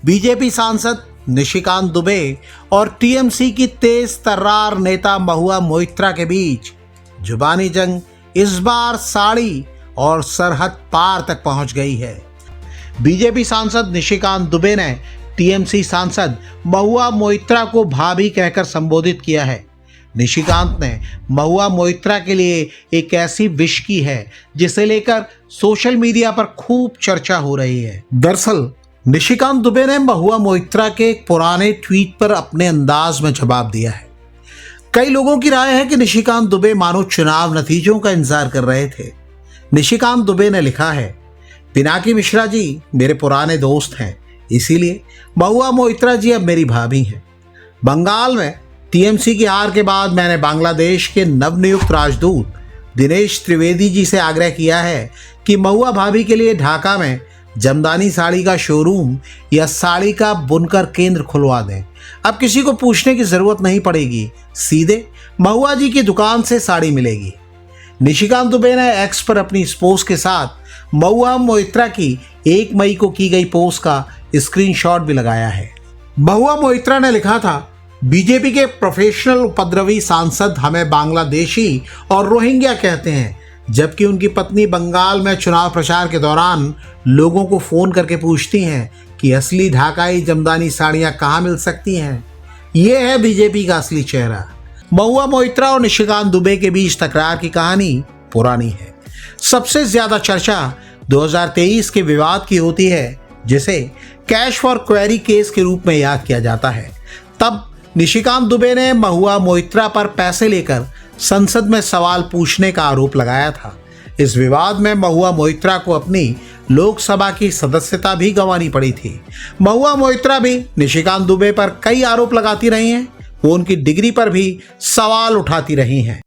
BJP सांसद निशिकांत दुबे और TMC की तेज तर्रार नेता महुआ मोइत्रा के बीच जुबानी जंग इस बार साड़ी और सरहद पार तक पहुंच गई है। बीजेपी सांसद निशिकांत दुबे ने टीएमसी सांसद महुआ मोइत्रा को भाभी कहकर संबोधित किया है। निशिकांत ने महुआ मोइत्रा के लिए एक ऐसी विश की है जिसे लेकर सोशल मीडिया पर खूब चर्चा हो रही है। दरअसल निशिकांत दुबे ने महुआ मोइत्रा के एक पुराने ट्वीट पर अपने अंदाज में जवाब दिया है। कई लोगों की राय है कि निशिकांत दुबे मानो चुनाव नतीजों का इंतजार कर रहे थे। निशिकांत दुबे ने लिखा है, पिनाकी मिश्रा जी मेरे पुराने दोस्त हैं, इसीलिए महुआ मोइत्रा जी अब मेरी भाभी हैं। बंगाल में टीएमसी की हार के बाद मैंने बांग्लादेश के नवनियुक्त राजदूत दिनेश त्रिवेदी जी से आग्रह किया है कि महुआ भाभी के लिए ढाका में जमदानी साड़ी का शोरूम या साड़ी का बुनकर केंद्र खुलवा दें। अब किसी को पूछने की जरूरत नहीं पड़ेगी, सीधे महुआ जी की दुकान से साड़ी मिलेगी। निशिकांत दुबे ने एक्स पर अपनी इस पोस्ट के साथ महुआ मोइत्रा की 1 मई को की गई पोस्ट का स्क्रीनशॉट भी लगाया है। महुआ मोइत्रा ने लिखा था, बीजेपी के प्रोफेशनल उपद्रवी सांसद हमें बांग्लादेशी और रोहिंग्या कहते हैं, जबकि उनकी पत्नी बंगाल में चुनाव प्रचार के दौरान लोगों को फोन करके पूछती हैं कि असली ढाकाई जमदानी साड़ियां कहाँ मिल सकती हैं। ये है बीजेपी का असली चेहरा। महुआ मोइत्रा और निशिकांत दुबे के बीच तकरार की कहानी पुरानी है। सबसे ज्यादा चर्चा 2023 के विवाद की होती है, जिसे कैश फॉर क्वेरी केस के रूप में याद किया जाता है। तब निशिकांत दुबे ने महुआ मोइत्रा पर पैसे लेकर संसद में सवाल पूछने का आरोप लगाया था। इस विवाद में महुआ मोइत्रा को अपनी लोकसभा की सदस्यता भी गंवानी पड़ी थी। महुआ मोइत्रा भी निशिकांत दुबे पर कई आरोप लगाती रही हैं। वो उनकी डिग्री पर भी सवाल उठाती रही हैं।